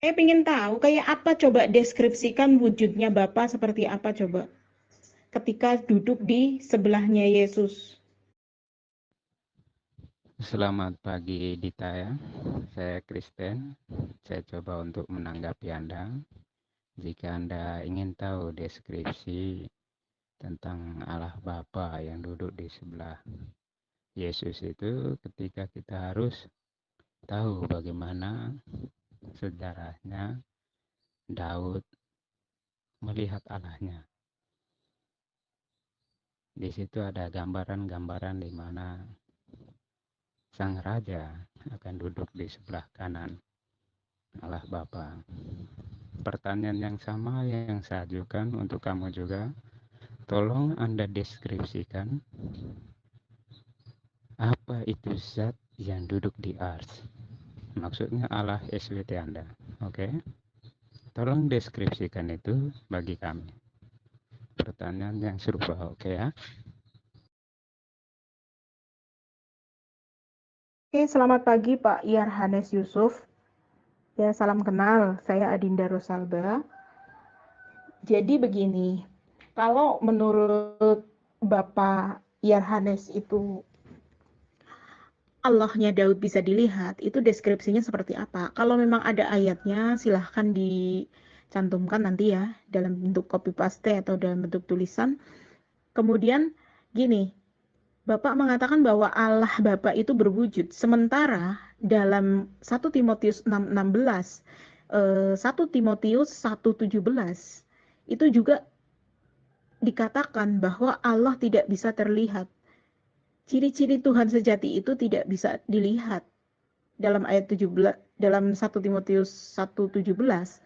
Saya ingin tahu kayak apa, coba deskripsikan wujudnya Bapak seperti apa coba ketika duduk di sebelahnya Yesus. Selamat pagi Dita ya, saya Kristen. Saya coba untuk menanggapi Anda. Jika Anda ingin tahu deskripsi tentang Allah Bapa yang duduk di sebelah Yesus itu, ketika kita harus tahu bagaimana sejarahnya Daud melihat Allahnya. Di situ ada gambaran-gambaran di mana sang raja akan duduk di sebelah kanan Allah Bapa. Pertanyaan yang sama yang saya ajukan untuk kamu juga, tolong Anda deskripsikan apa itu zat yang duduk di ars. Maksudnya Allah SWT Anda. Oke? Tolong deskripsikan itu bagi kami. Pertanyaan yang serupa, oke ya? Oke, selamat pagi Pak Yarhanes Yusuf. Ya, salam kenal. Saya Adinda Rosalba. Jadi begini, kalau menurut Bapak Yarhanes itu Allahnya Daud bisa dilihat, itu deskripsinya seperti apa? Kalau memang ada ayatnya, silahkan dicantumkan nanti ya, dalam bentuk copy paste atau dalam bentuk tulisan. Kemudian gini, Bapak mengatakan bahwa Allah Bapa itu berwujud. Sementara dalam 1 Timotius 6:16, 1 Timotius 1:17 itu juga dikatakan bahwa Allah tidak bisa terlihat. Ciri-ciri Tuhan sejati itu tidak bisa dilihat. Dalam ayat 17, dalam 1 Timotius 1:17,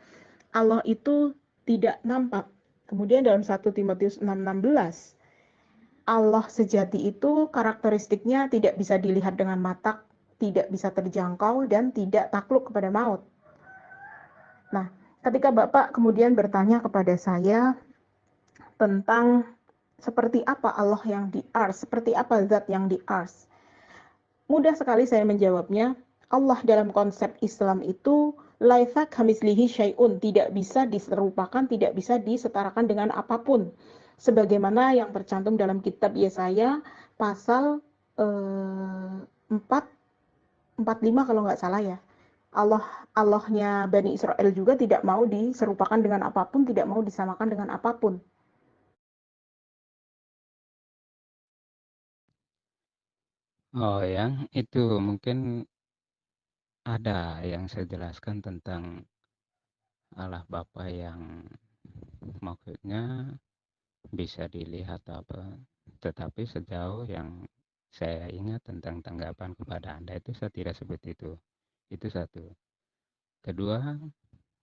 Allah itu tidak nampak. Kemudian dalam 1 Timotius 6:16, Allah sejati itu karakteristiknya tidak bisa dilihat dengan mata, tidak bisa terjangkau, dan tidak takluk kepada maut. Nah, ketika Bapak kemudian bertanya kepada saya tentang seperti apa Allah yang di ars, seperti apa zat yang di ars, mudah sekali saya menjawabnya. Allah dalam konsep Islam itu laisa kamislihi syai'un, tidak bisa diserupakan, tidak bisa disetarakan dengan apapun. Sebagaimana yang tercantum dalam kitab Yesaya pasal 45 kalau nggak salah ya. Allahnya Bani Israel juga tidak mau diserupakan dengan apapun, tidak mau disamakan dengan apapun. Oh ya, itu mungkin ada yang saya jelaskan tentang Allah Bapa yang maksudnya bisa dilihat apa. Tetapi sejauh yang saya ingat tentang tanggapan kepada Anda itu saya tidak sebut itu. Itu satu. Kedua,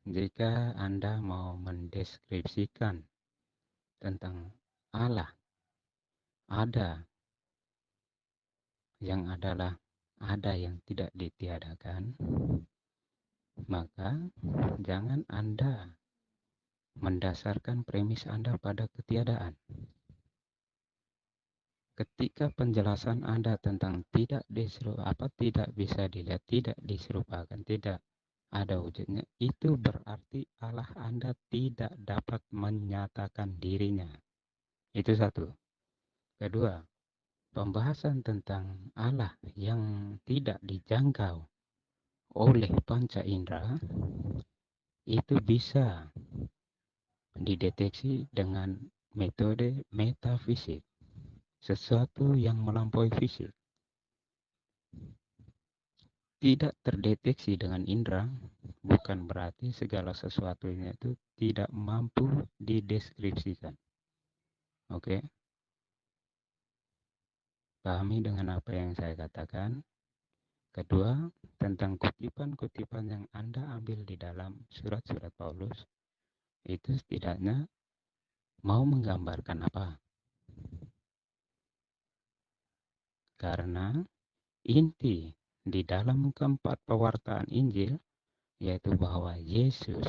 jika Anda mau mendeskripsikan tentang Allah, ada yang adalah ada yang tidak ditiadakan, maka jangan Anda mendasarkan premis Anda pada ketiadaan. Ketika penjelasan Anda tentang tidak bisa dilihat, tidak diserupakan, tidak ada wujudnya, itu berarti Allah Anda tidak dapat menyatakan dirinya. Itu satu. Kedua, pembahasan tentang Allah yang tidak dijangkau oleh panca indera itu bisa dideteksi dengan metode metafisik, sesuatu yang melampaui fisik. Tidak terdeteksi dengan indera bukan berarti segala sesuatunya itu tidak mampu dideskripsikan. Oke? Pahami dengan apa yang saya katakan. Kedua, tentang kutipan-kutipan yang Anda ambil di dalam surat-surat Paulus, itu setidaknya mau menggambarkan apa? Karena inti di dalam keempat pewartaan Injil, yaitu bahwa Yesus,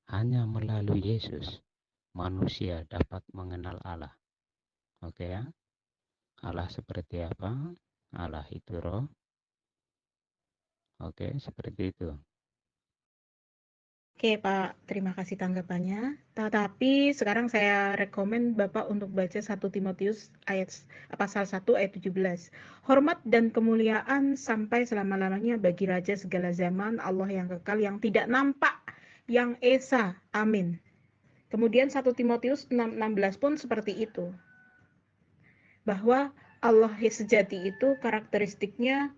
hanya melalui Yesus, manusia dapat mengenal Allah. Oke ya? Allah seperti apa? Allah itu roh. Oke, seperti itu. Oke Pak, terima kasih tanggapannya. Tetapi sekarang saya rekomen Bapak untuk baca 1 Timotius pasal 1 ayat 17. Hormat dan kemuliaan sampai selama-lamanya bagi Raja segala zaman, Allah yang kekal, yang tidak nampak, yang esa. Amin. Kemudian 1 Timotius 6:16 pun seperti itu. Bahwa Allah sejati itu karakteristiknya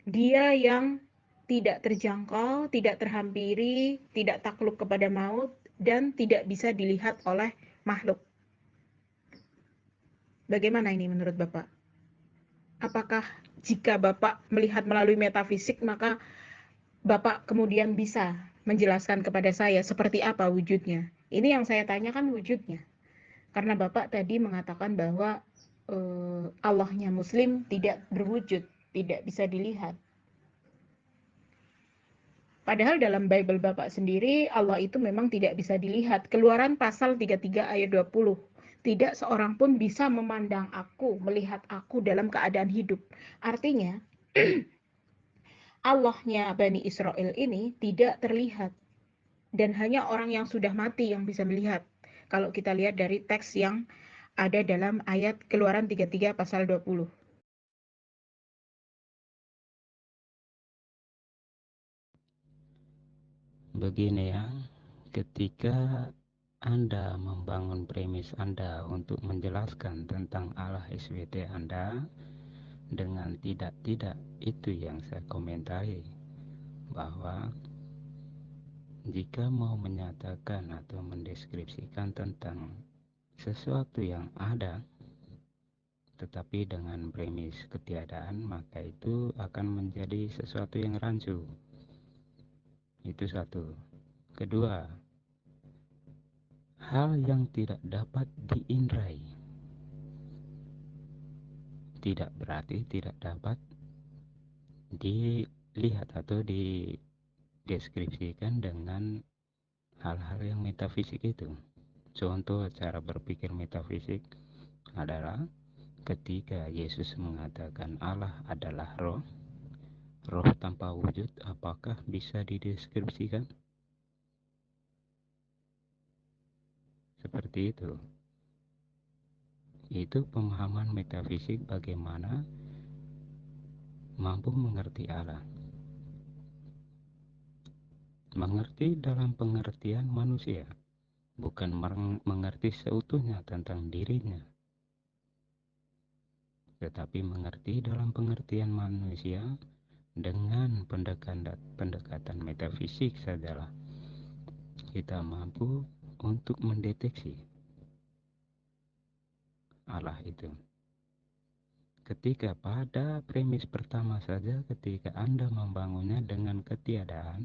Dia yang tidak terjangkau, tidak terhampiri, tidak takluk kepada maut, dan tidak bisa dilihat oleh makhluk. Bagaimana ini menurut Bapak? Apakah jika Bapak melihat melalui metafisik, maka Bapak kemudian bisa menjelaskan kepada saya seperti apa wujudnya? Ini yang saya tanyakan wujudnya. Karena Bapak tadi mengatakan bahwa Allahnya Muslim tidak berwujud, tidak bisa dilihat. Padahal dalam Bible Bapak sendiri, Allah itu memang tidak bisa dilihat. Keluaran pasal 33 ayat 20. Tidak seorang pun bisa memandang aku, melihat aku dalam keadaan hidup. Artinya, Allahnya Bani Israel ini tidak terlihat. Dan hanya orang yang sudah mati yang bisa melihat. Kalau kita lihat dari teks yang ada dalam ayat Keluaran 33 pasal 20. Begini ya, ketika Anda membangun premis Anda untuk menjelaskan tentang Allah SWT Anda dengan tidak-tidak, itu yang saya komentari, bahwa jika mau menyatakan atau mendeskripsikan tentang sesuatu yang ada tetapi dengan premis ketiadaan, maka itu akan menjadi sesuatu yang rancu. Itu satu. Kedua, hal yang tidak dapat diindrai tidak berarti tidak dapat dilihat atau dideskripsikan dengan hal-hal yang metafisik itu. Contoh cara berpikir metafisik adalah ketika Yesus mengatakan Allah adalah roh, roh tanpa wujud, apakah bisa dideskripsikan? Seperti itu. Itu pemahaman metafisik bagaimana mampu mengerti Allah. Mengerti dalam pengertian manusia, bukan mengerti seutuhnya tentang dirinya, tetapi mengerti dalam pengertian manusia dengan pendekatan metafisik sajalah kita mampu untuk mendeteksi Allah itu. Ketika pada premis pertama saja, ketika Anda membangunnya dengan ketiadaan,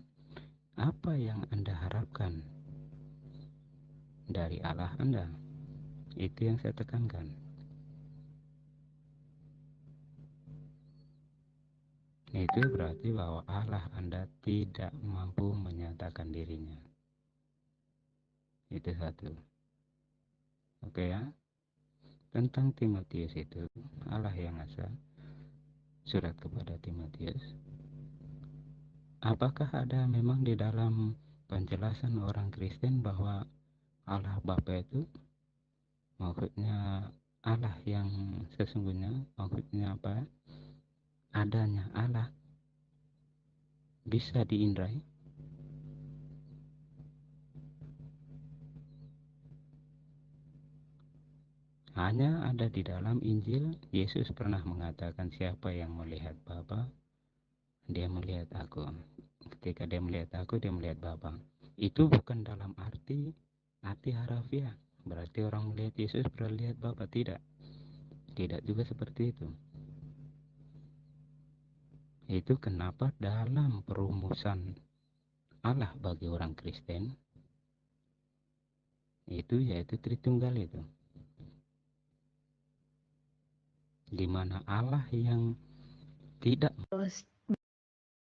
apa yang Anda harapkan dari Allah Anda? Itu yang saya tekankan. Itu berarti bahwa Allah Anda tidak mampu menyatakan dirinya. Itu satu. Oke ya. Tentang Timotius itu, Allah yang asa, surat kepada Timotius. Apakah ada memang di dalam penjelasan orang Kristen bahwa Allah Bapa itu maksudnya Allah yang sesungguhnya, maksudnya apa? Adanya Allah bisa diindrai? Hanya ada di dalam Injil. Yesus pernah mengatakan siapa yang melihat Bapa, dia melihat aku. Ketika dia melihat aku, dia melihat Bapa. Itu bukan dalam arti harafiah. Berarti orang melihat Yesus pernah lihat Bapa. Tidak juga seperti itu. Itu kenapa dalam perumusan Allah bagi orang Kristen itu yaitu Tritunggal itu, di mana Allah yang tidak Terus,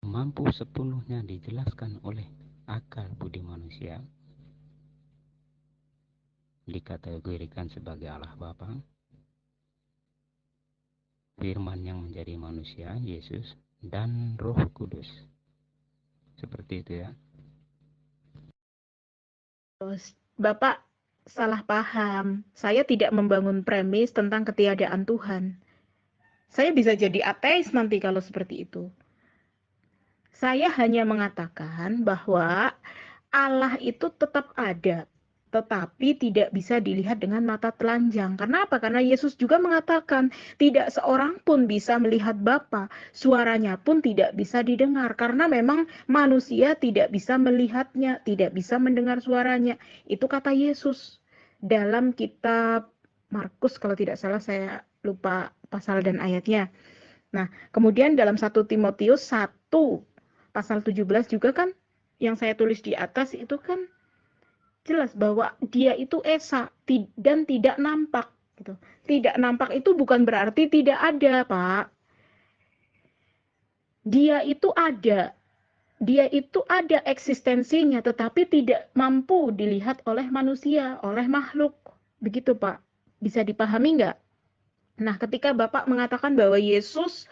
mampu sepenuhnya dijelaskan oleh akal budi manusia dikategorikan sebagai Allah Bapa, Firman yang menjadi manusia, Yesus, dan Roh Kudus. Seperti itu ya. Bapak salah paham. Saya tidak membangun premis tentang ketiadaan Tuhan. Saya bisa jadi ateis nanti kalau seperti itu. Saya hanya mengatakan bahwa Allah itu tetap ada, tetapi tidak bisa dilihat dengan mata telanjang. Kenapa? Karena Yesus juga mengatakan, tidak seorang pun bisa melihat Bapa, suaranya pun tidak bisa didengar, karena memang manusia tidak bisa melihatnya, tidak bisa mendengar suaranya. Itu kata Yesus dalam kitab Markus, kalau tidak salah, saya lupa pasal dan ayatnya. Nah, kemudian dalam 1 Timotius 1 pasal 17 juga kan yang saya tulis di atas itu kan jelas bahwa dia itu esa dan tidak nampak gitu. Tidak nampak itu bukan berarti tidak ada, Pak. Dia itu ada. Dia itu ada eksistensinya tetapi tidak mampu dilihat oleh manusia, oleh makhluk. Begitu, Pak. Bisa dipahami nggak? Nah, ketika Bapak mengatakan bahwa Yesus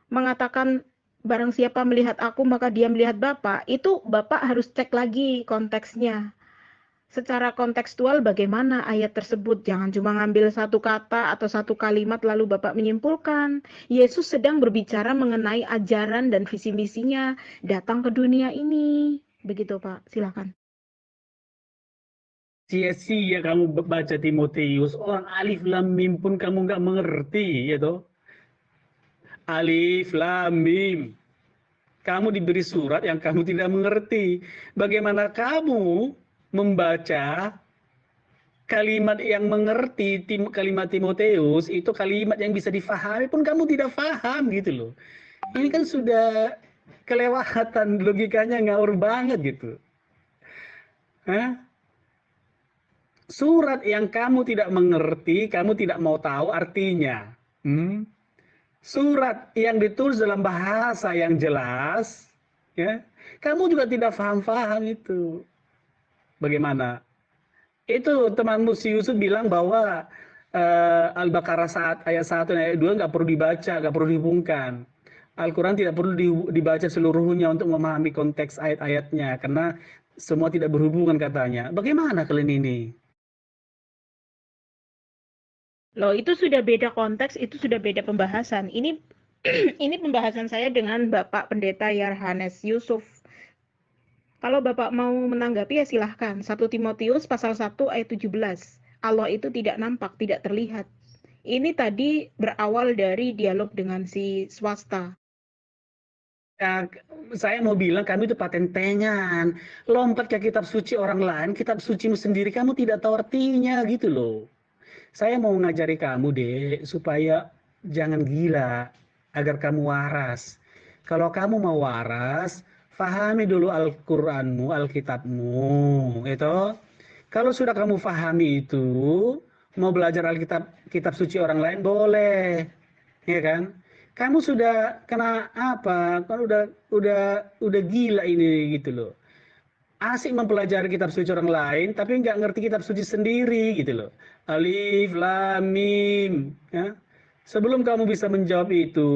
mengatakan barang siapa melihat aku maka dia melihat Bapa, itu Bapak harus cek lagi konteksnya. Secara kontekstual bagaimana ayat tersebut, jangan cuma ngambil satu kata atau satu kalimat lalu Bapak menyimpulkan. Yesus sedang berbicara mengenai ajaran dan visi misinya datang ke dunia ini. Begitu Pak, silakan. Sia-sia kamu baca Timotius, orang alif lam mim pun kamu nggak mengerti, ya toh? Alif lam mim. Kamu diberi surat yang kamu tidak mengerti. Bagaimana kamu membaca kalimat yang mengerti, kalimat Timotius itu kalimat yang bisa difahami pun kamu tidak paham gitu loh. Ini kan sudah kelewatan, logikanya ngawur banget gitu. Hah? Surat yang kamu tidak mengerti, kamu tidak mau tahu artinya. Surat yang ditulis dalam bahasa yang jelas, ya, kamu juga tidak paham-paham itu. Bagaimana? Itu temanmu si Yusuf bilang bahwa Al-Baqarah ayat 1 dan ayat 2 nggak perlu dibaca, nggak perlu dihubungkan. Al-Quran tidak perlu dibaca seluruhnya untuk memahami konteks ayat-ayatnya, karena semua tidak berhubungan katanya. Bagaimana kalian ini? Loh, itu sudah beda konteks, itu sudah beda pembahasan. Ini ini pembahasan saya dengan Bapak Pendeta Yohanes Yusuf. Kalau Bapak mau menanggapi ya silahkan. 1 Timotius pasal 1 ayat 17. Allah itu tidak nampak, tidak terlihat. Ini tadi berawal dari dialog dengan si swasta. Ya, saya mau bilang kami itu paten-tengan. Lompat ke kitab suci orang lain, kitab sucimu sendiri kamu tidak tahu artinya gitu loh. Saya mau ngajari kamu deh supaya jangan gila agar kamu waras. Kalau kamu mau waras, fahami dulu Al-Qur'anmu, Alkitabmu, itu. Kalau sudah kamu fahami itu, mau belajar Alkitab, kitab suci orang lain boleh, ya kan? Kamu sudah kena apa? Kan udah gila ini gitu loh. Asik mempelajari kitab suci orang lain, tapi nggak ngerti kitab suci sendiri gitu loh. Alif, lam, mim. Ya. Sebelum kamu bisa menjawab itu,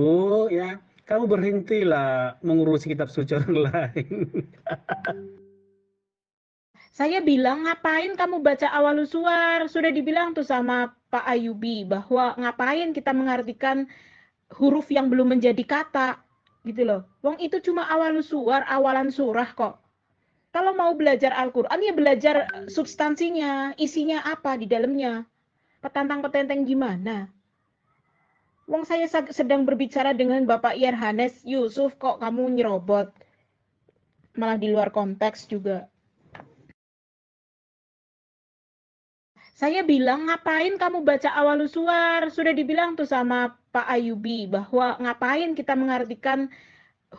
ya, kamu berhentilah mengurusi kitab suci orang lain. Saya bilang, ngapain kamu baca awal suar? Sudah dibilang tuh sama Pak Ayubi, bahwa ngapain kita mengartikan huruf yang belum menjadi kata. Gitu loh. Wong itu cuma awal suar, awalan surah kok. Kalau mau belajar Al-Quran, ya belajar substansinya, isinya apa di dalamnya. Petantang-petenteng gimana. Wong saya sedang berbicara dengan Bapak Yohanes Yusuf, kok kamu nyerobot. Malah di luar konteks juga. Saya bilang, ngapain kamu baca awalus suwar? Sudah dibilang tuh sama Pak Ayubi bahwa ngapain kita mengartikan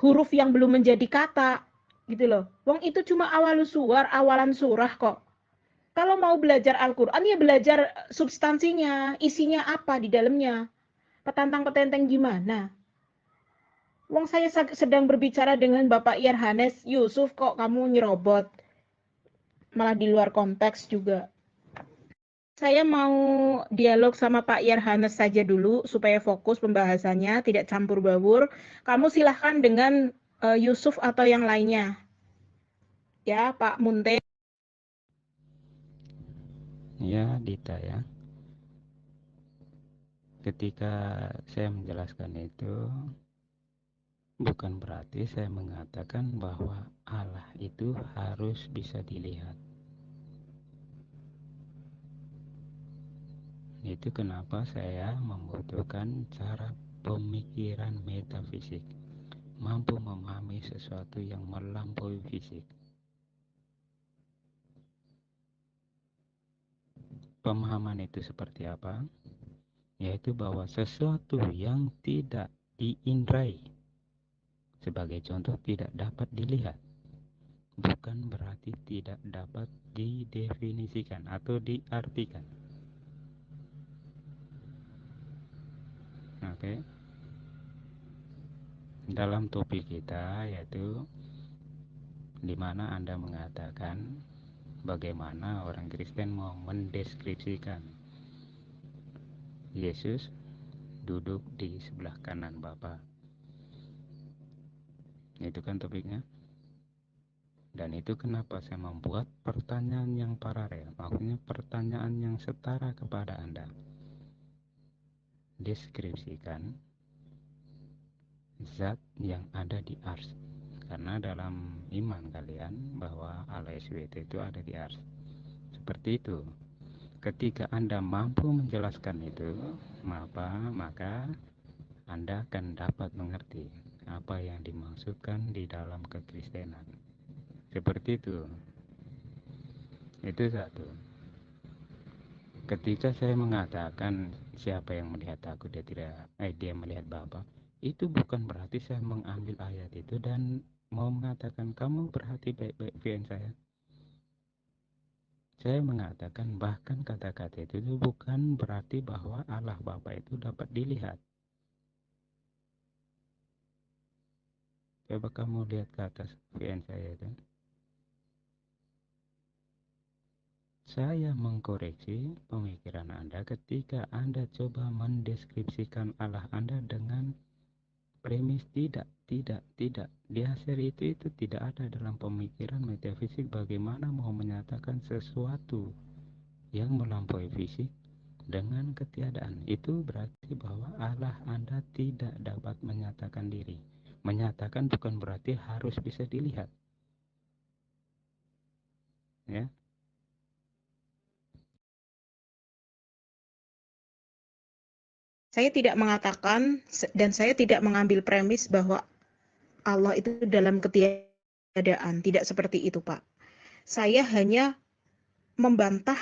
huruf yang belum menjadi kata, gitu loh. Wong itu cuma awalus suwar, awalan surah kok. Kalau mau belajar Al-Quran ya belajar substansinya, isinya apa di dalamnya. Petantang-petenteng gimana? Wong saya sedang berbicara dengan Bapak Yerhanes Yusuf kok kamu nyerobot. Malah di luar konteks juga. Saya mau dialog sama Pak Yerhanes saja dulu supaya fokus pembahasannya, tidak campur baur. Kamu silahkan dengan Yusuf atau yang lainnya. Ya, Pak Munte. Ya, Dita ya. Ketika saya menjelaskan itu, bukan berarti saya mengatakan bahwa Allah itu harus bisa dilihat. Itu kenapa saya membutuhkan cara pemikiran metafisik, mampu memahami sesuatu yang melampaui fisik. Pemahaman itu seperti apa? Yaitu bahwa sesuatu yang tidak diindrai, sebagai contoh, tidak dapat dilihat, bukan berarti tidak dapat didefinisikan atau diartikan. Oke. Dalam topik kita yaitu di mana Anda mengatakan bagaimana orang Kristen mau mendeskripsikan Yesus duduk di sebelah kanan Bapa. Itu kan topiknya. Dan itu kenapa saya membuat pertanyaan yang paralel, maksudnya pertanyaan yang setara kepada Anda. Deskripsikan zat yang ada di ars. Karena dalam iman kalian bahwa Allah SWT itu ada di ars. Seperti itu. Ketika Anda mampu menjelaskan itu, maka Anda akan dapat mengerti apa yang dimaksudkan di dalam kekristenan. Seperti itu. Itu satu. Ketika saya mengatakan siapa yang melihat aku, dia melihat Bapa, itu bukan berarti saya mengambil ayat itu dan mau mengatakan kamu perhati baik-baik firman saya. Saya mengatakan bahkan kata-kata itu bukan berarti bahwa Allah Bapa itu dapat dilihat. Coba kamu lihat ke atas VN saya itu. Saya mengkoreksi pemikiran Anda ketika Anda coba mendeskripsikan Allah Anda dengan premis tidak. Di hasil itu tidak ada dalam pemikiran metafisik bagaimana mau menyatakan sesuatu yang melampaui fisik dengan ketiadaan. Itu berarti bahwa Allah Anda tidak dapat menyatakan diri. Menyatakan bukan berarti harus bisa dilihat. Ya. Saya tidak mengatakan dan saya tidak mengambil premis bahwa Allah itu dalam ketiadaan. Tidak seperti itu, Pak. Saya hanya membantah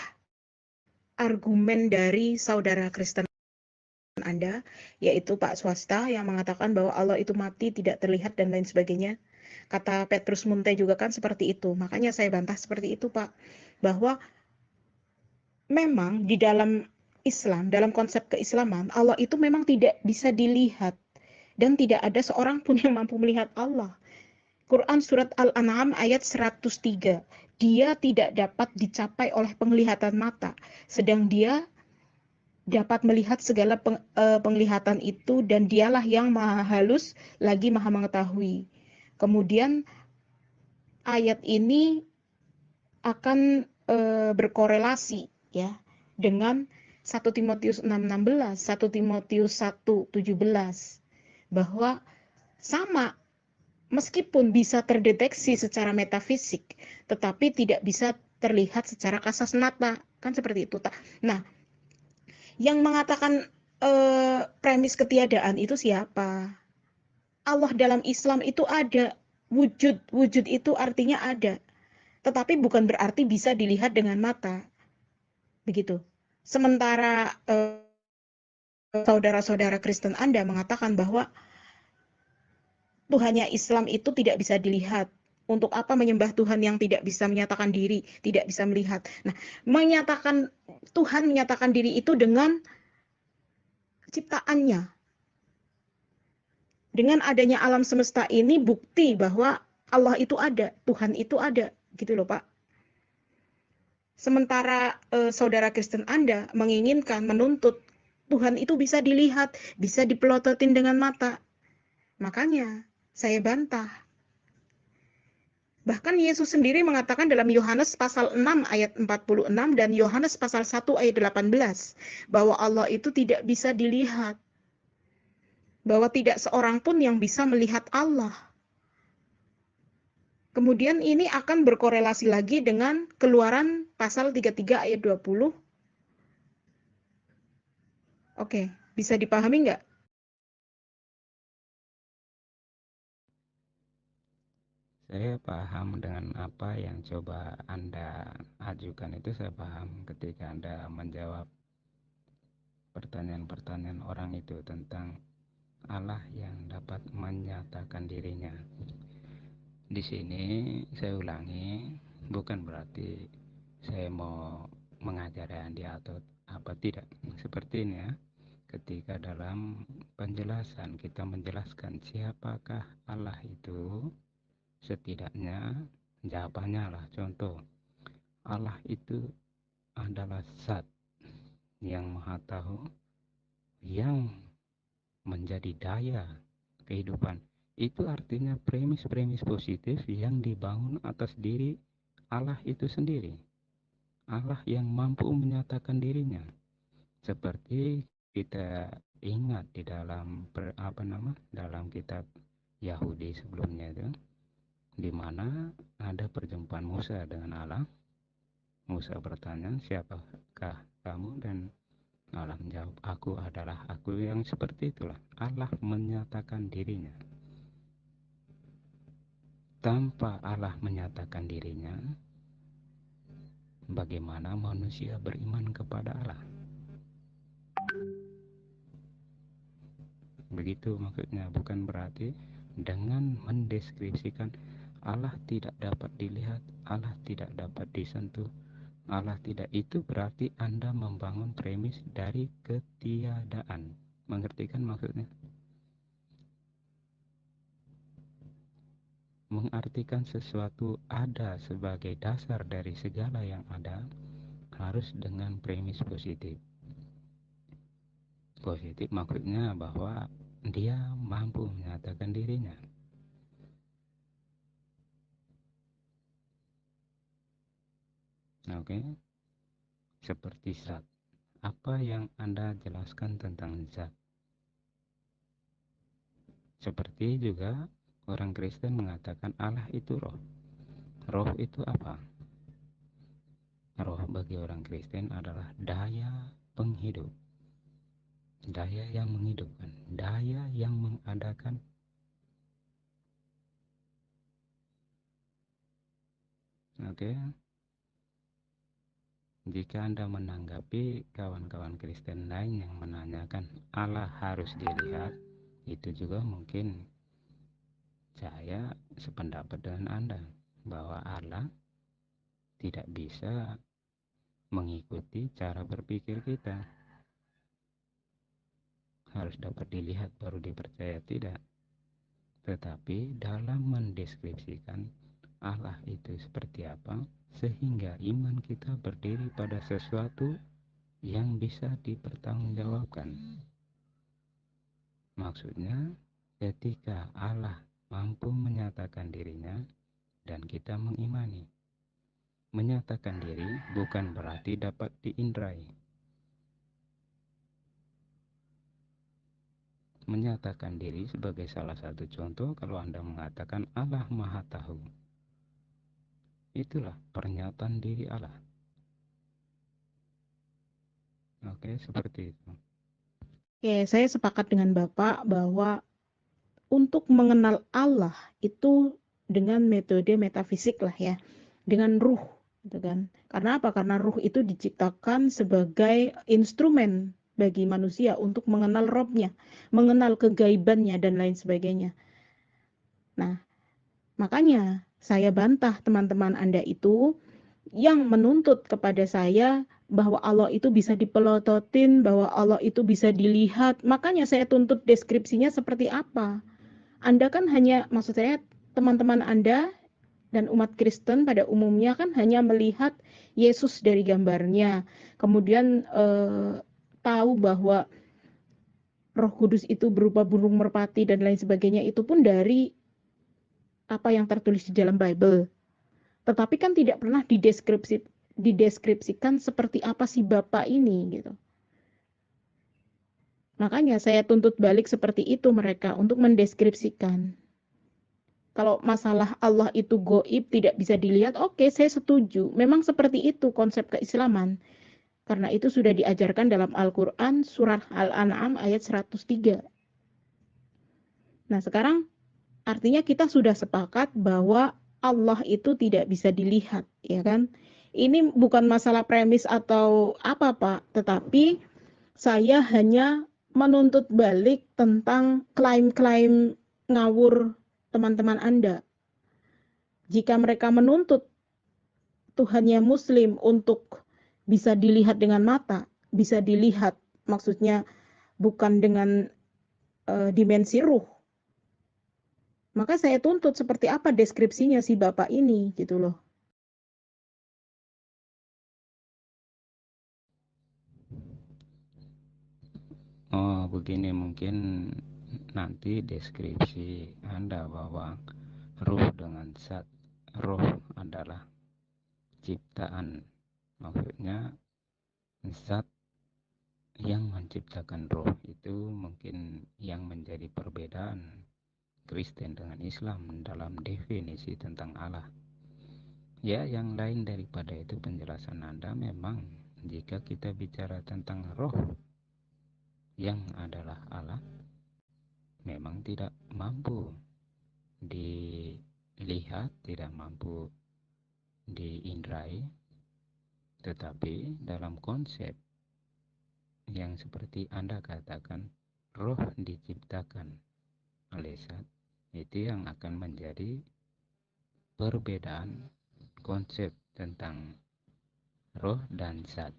argumen dari saudara Kristen Anda, yaitu Pak Swasta yang mengatakan bahwa Allah itu mati, tidak terlihat, dan lain sebagainya. Kata Petrus Munte juga kan seperti itu. Makanya saya bantah seperti itu, Pak. Bahwa memang di dalam Islam, dalam konsep keislaman, Allah itu memang tidak bisa dilihat. Dan tidak ada seorang pun yang mampu melihat Allah. Quran Surat Al-An'am ayat 103. Dia tidak dapat dicapai oleh penglihatan mata. Sedang dia dapat melihat segala penglihatan itu dan dialah yang maha halus lagi maha mengetahui. Kemudian ayat ini akan berkorelasi ya dengan 1 Timotius 6:16, 1 Timotius 1:17 bahwa sama meskipun bisa terdeteksi secara metafisik tetapi tidak bisa terlihat secara kasat mata, kan seperti itu. Nah, yang mengatakan premis ketiadaan itu siapa? Allah dalam Islam itu ada, wujud itu artinya ada, tetapi bukan berarti bisa dilihat dengan mata. Begitu. Sementara saudara-saudara Kristen Anda mengatakan bahwa Tuhannya Islam itu tidak bisa dilihat. Untuk apa menyembah Tuhan yang tidak bisa menyatakan diri, tidak bisa melihat. Nah, Tuhan menyatakan diri itu dengan ciptaannya. Dengan adanya alam semesta ini bukti bahwa Allah itu ada, Tuhan itu ada, gitu loh Pak. Sementara saudara Kristen Anda menginginkan, menuntut Tuhan itu bisa dilihat, bisa dipelototin dengan mata. Makanya saya bantah. Bahkan Yesus sendiri mengatakan dalam Yohanes pasal 6 ayat 46 dan Yohanes pasal 1 ayat 18 bahwa Allah itu tidak bisa dilihat. Bahwa tidak seorang pun yang bisa melihat Allah. Kemudian ini akan berkorelasi lagi dengan Keluaran pasal 33 ayat 20. Oke, bisa dipahami nggak? Saya paham dengan apa yang coba Anda ajukan itu, saya paham ketika Anda menjawab pertanyaan-pertanyaan orang itu tentang Allah yang dapat menyatakan dirinya. Di sini saya ulangi, bukan berarti saya mau mengajari Anda atau apa, tidak. Seperti ini ya, ketika dalam penjelasan kita menjelaskan siapakah Allah itu, setidaknya jawabannya lah, contoh, Allah itu adalah zat yang maha tahu, yang menjadi daya kehidupan. Itu artinya premis-premis positif yang dibangun atas diri Allah itu sendiri. Allah yang mampu menyatakan dirinya. Seperti kita ingat di dalam dalam kitab Yahudi sebelumnya itu, di mana ada perjumpaan Musa dengan Allah. Musa bertanya, siapakah kamu? Dan Allah menjawab, aku adalah aku. Yang seperti itulah Allah menyatakan dirinya. Tanpa Allah menyatakan dirinya, bagaimana manusia beriman kepada Allah? Begitu maksudnya, bukan berarti dengan mendeskripsikan Allah tidak dapat dilihat, Allah tidak dapat disentuh, Allah tidak, itu berarti Anda membangun premis dari ketiadaan. Mengerti kan maksudnya? Mengartikan sesuatu ada sebagai dasar dari segala yang ada harus dengan premis positif. Positif maksudnya bahwa dia mampu menyatakan dirinya. Oke, seperti zat. Apa yang Anda jelaskan tentang zat? Seperti juga orang Kristen mengatakan Allah itu roh. Roh itu apa? Roh bagi orang Kristen adalah daya penghidup. Daya yang menghidupkan, daya yang mengadakan. Oke. Jika Anda menanggapi kawan-kawan Kristen lain yang menanyakan Allah harus dilihat, itu juga mungkin saya sependapat dengan Anda bahwa Allah tidak bisa mengikuti cara berpikir kita. Harus dapat dilihat baru dipercaya, tidak. Tetapi dalam mendeskripsikan Allah itu seperti apa, sehingga iman kita berdiri pada sesuatu yang bisa dipertanggungjawabkan. Maksudnya, ketika Allah mampu menyatakan dirinya dan kita mengimani. Menyatakan diri bukan berarti dapat diindrai. Menyatakan diri sebagai salah satu contoh kalau Anda mengatakan Allah Maha Tahu. Itulah pernyataan diri Allah. Oke, seperti itu. Oke, saya sepakat dengan Bapak bahwa untuk mengenal Allah itu dengan metode metafisik lah ya, dengan ruh. gitu kan. Karena apa? Karena ruh itu diciptakan sebagai instrumen bagi manusia untuk mengenal Robnya, mengenal kegaibannya dan lain sebagainya. Nah, makanya saya bantah teman-teman Anda itu yang menuntut kepada saya bahwa Allah itu bisa dipelototin, bahwa Allah itu bisa dilihat. Makanya saya tuntut deskripsinya seperti apa. Anda kan hanya, maksud saya teman-teman Anda dan umat Kristen pada umumnya kan hanya melihat Yesus dari gambarnya. Kemudian tahu bahwa Roh Kudus itu berupa burung merpati dan lain sebagainya, itu pun dari apa yang tertulis di dalam Bible. Tetapi kan tidak pernah dideskripsikan seperti apa si Bapa ini gitu. Makanya saya tuntut balik seperti itu mereka untuk mendeskripsikan. Kalau masalah Allah itu goib, tidak bisa dilihat, oke, saya setuju. Memang seperti itu konsep keislaman. Karena itu sudah diajarkan dalam Al-Quran, surah Al-An'am ayat 103. Nah, sekarang artinya kita sudah sepakat bahwa Allah itu tidak bisa dilihat, ya kan? Ini bukan masalah premis atau apa, Pak, tetapi saya hanya menuntut balik tentang klaim-klaim ngawur teman-teman Anda. Jika mereka menuntut Tuhannya Muslim untuk bisa dilihat dengan mata, bisa dilihat, maksudnya bukan dengan dimensi ruh, maka saya tuntut seperti apa deskripsinya si Bapak ini, gitu loh. Oh, begini, mungkin nanti deskripsi Anda bahwa ruh dengan zat. Ruh adalah ciptaan, maksudnya zat yang menciptakan ruh itu mungkin yang menjadi perbedaan Kristen dengan Islam dalam definisi tentang Allah. Ya, yang lain daripada itu penjelasan Anda memang jika kita bicara tentang roh yang adalah Allah, memang tidak mampu dilihat, tidak mampu diindrai, tetapi dalam konsep yang seperti Anda katakan, roh diciptakan oleh zat, itu yang akan menjadi perbedaan konsep tentang roh dan zat.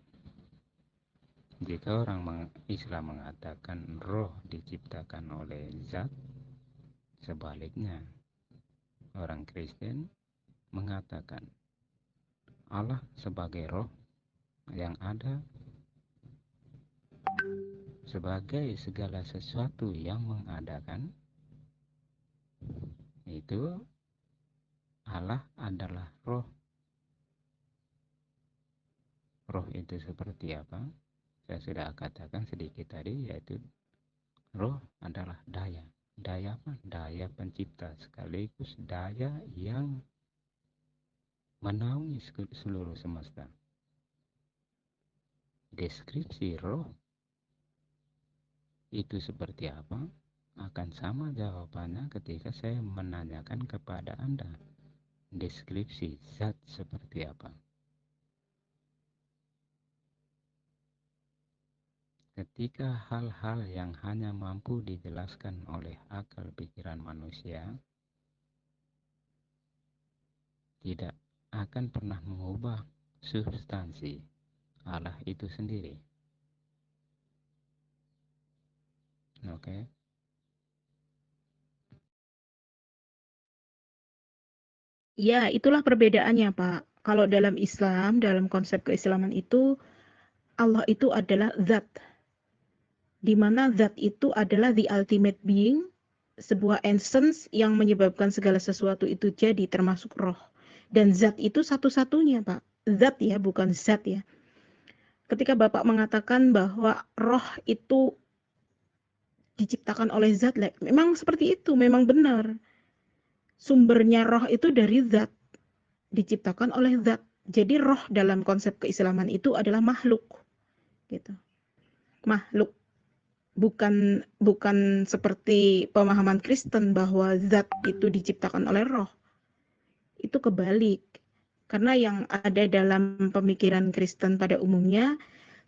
Jika orang Islam mengatakan roh diciptakan oleh zat, sebaliknya orang Kristen mengatakan Allah sebagai roh yang ada sebagai segala sesuatu yang mengadakan, itu Allah adalah roh. Roh itu seperti apa? Saya sudah katakan sedikit tadi, yaitu roh adalah daya. Daya apa? Daya pencipta, sekaligus daya yang menaungi seluruh semesta. Deskripsi roh itu seperti apa? Akan sama jawabannya ketika saya menanyakan kepada Anda, deskripsi zat seperti apa? Ketika hal-hal yang hanya mampu dijelaskan oleh akal pikiran manusia tidak akan pernah mengubah substansi Allah itu sendiri. Oke. Ya, itulah perbedaannya, Pak. Kalau dalam Islam, dalam konsep keislaman itu, Allah itu adalah zat. Di mana zat itu adalah the ultimate being, sebuah essence yang menyebabkan segala sesuatu itu jadi, termasuk roh. Dan zat itu satu-satunya, Pak. Zat ya, bukan zat ya. Ketika Bapak mengatakan bahwa roh itu diciptakan oleh zat, memang seperti itu, memang benar. Sumbernya roh itu dari zat, diciptakan oleh zat. Jadi roh dalam konsep keislaman itu adalah makhluk, gitu. Makhluk, bukan seperti pemahaman Kristen bahwa zat itu diciptakan oleh roh. Itu kebalik. Karena yang ada dalam pemikiran Kristen pada umumnya,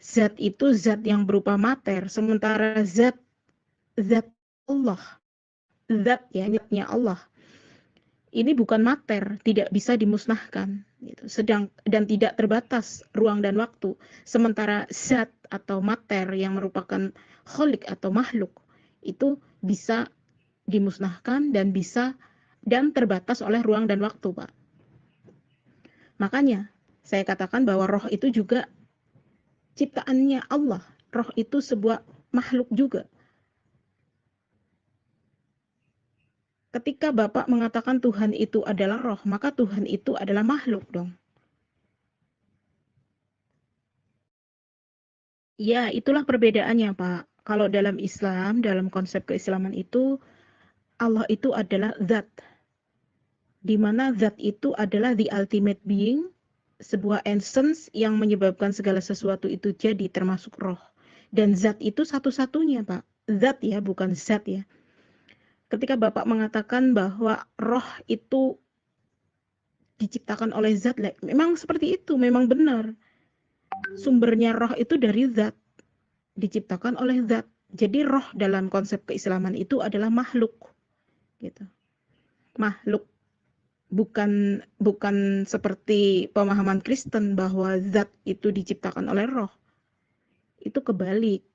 zat itu zat yang berupa mater, sementara zat Allah, zat ya, zatnya Allah. Ini bukan mater, tidak bisa dimusnahkan, gitu. Dan tidak terbatas ruang dan waktu. Sementara zat atau mater yang merupakan kholik atau makhluk itu bisa dimusnahkan dan terbatas oleh ruang dan waktu, Pak. Makanya saya katakan bahwa roh itu juga ciptaannya Allah. Roh itu sebuah makhluk juga. Ketika Bapak mengatakan Tuhan itu adalah roh, maka Tuhan itu adalah makhluk dong. Ya, itulah perbedaannya, Pak. Kalau dalam Islam, dalam konsep keislaman itu, Allah itu adalah zat. Di mana zat itu adalah the ultimate being, sebuah essence yang menyebabkan segala sesuatu itu jadi, termasuk roh. Dan zat itu satu-satunya, Pak. Zat ya, bukan zat ya. Ketika Bapak mengatakan bahwa roh itu diciptakan oleh zat, memang seperti itu, memang benar. Sumbernya roh itu dari zat, diciptakan oleh zat. Jadi roh dalam konsep keislaman itu adalah makhluk, gitu. Makhluk, bukan seperti pemahaman Kristen bahwa zat itu diciptakan oleh roh. Itu kebalik.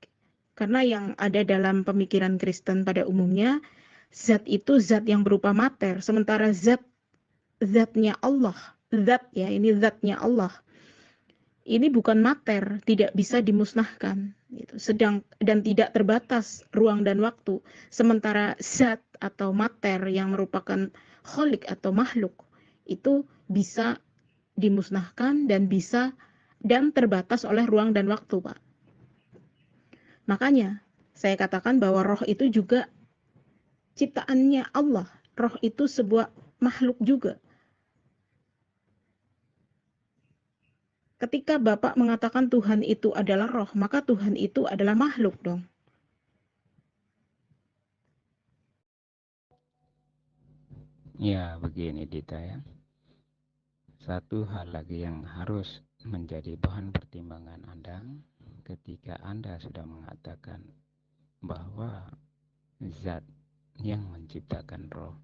Karena yang ada dalam pemikiran Kristen pada umumnya, zat itu zat yang berupa mater, sementara zatnya Allah, zat ya, ini zatnya Allah. Ini bukan mater, tidak bisa dimusnahkan, gitu. Dan tidak terbatas ruang dan waktu. Sementara zat atau mater yang merupakan kholik atau makhluk itu bisa dimusnahkan dan terbatas oleh ruang dan waktu, Pak. Makanya saya katakan bahwa roh itu juga ciptaannya Allah. Roh itu sebuah makhluk juga. Ketika Bapak mengatakan Tuhan itu adalah roh, maka Tuhan itu adalah makhluk dong. Ya, begini Dita ya. Satu hal lagi yang harus menjadi bahan pertimbangan Anda ketika Anda sudah mengatakan bahwa zat yang menciptakan roh,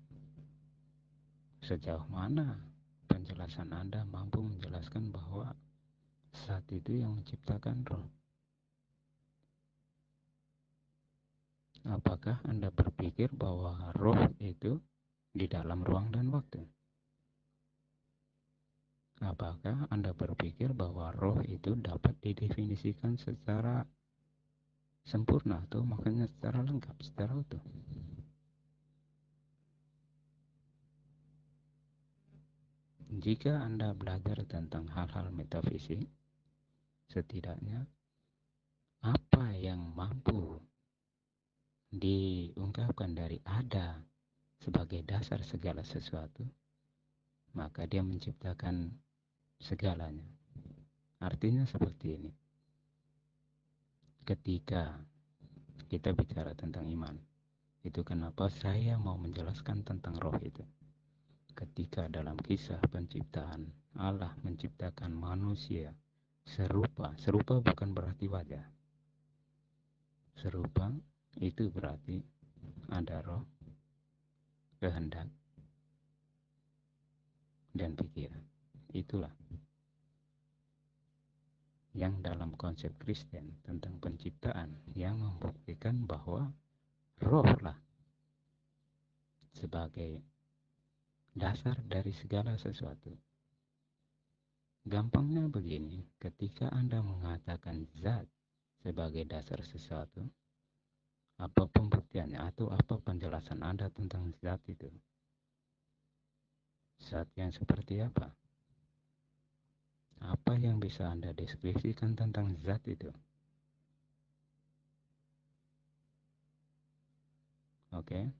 sejauh mana penjelasan Anda mampu menjelaskan bahwa zat itu yang menciptakan roh? Apakah Anda berpikir bahwa roh itu di dalam ruang dan waktu? Apakah Anda berpikir bahwa roh itu dapat didefinisikan secara sempurna atau makanya secara lengkap, secara utuh? Jika Anda belajar tentang hal-hal metafisik, setidaknya apa yang mampu diungkapkan dari ada sebagai dasar segala sesuatu, maka dia menciptakan segalanya. Artinya seperti ini. Ketika kita bicara tentang iman, itu kenapa saya mau menjelaskan tentang roh itu. Ketika dalam kisah penciptaan, Allah menciptakan manusia serupa bukan berarti wajah. Serupa itu berarti ada roh, kehendak, dan pikiran. Itulah yang dalam konsep Kristen tentang penciptaan yang membuktikan bahwa rohlah sebagai dasar dari segala sesuatu. Gampangnya begini, ketika Anda mengatakan zat sebagai dasar sesuatu, apa pembuktiannya atau apa penjelasan Anda tentang zat itu? Zat yang seperti apa? Apa yang bisa Anda deskripsikan tentang zat itu? Oke.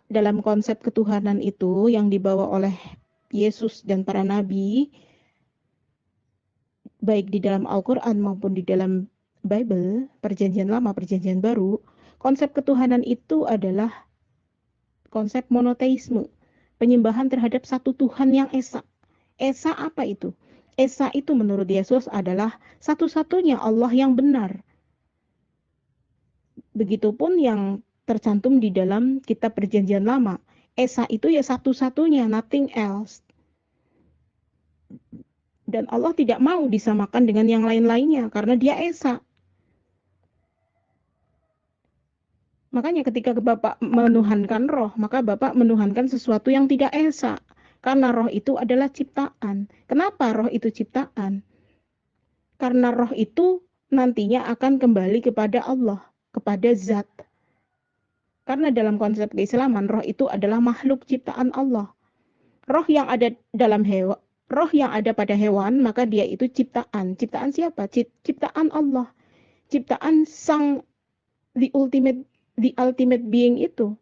dalam konsep ketuhanan itu yang dibawa oleh Yesus dan para nabi, baik di dalam Al-Quran maupun di dalam Bible, Perjanjian Lama, Perjanjian Baru, konsep ketuhanan itu adalah konsep monoteisme, penyembahan terhadap satu Tuhan yang esa. Esa apa itu? Esa itu menurut Yesus adalah satu-satunya Allah yang benar. Begitupun yang tercantum di dalam kitab Perjanjian Lama. Esa itu ya satu-satunya, nothing else. Dan Allah tidak mau disamakan dengan yang lain-lainnya karena dia esa. Makanya ketika Bapak menuhankan roh, maka Bapak menuhankan sesuatu yang tidak esa. Karena roh itu adalah ciptaan. Kenapa roh itu ciptaan? Karena roh itu nantinya akan kembali kepada Allah, kepada zat. Karena dalam konsep keislaman, roh itu adalah makhluk ciptaan Allah. Roh yang ada dalam hewan, roh yang ada pada hewan, maka dia itu ciptaan. Ciptaan siapa? Ciptaan Allah. Ciptaan sang the ultimate being itu.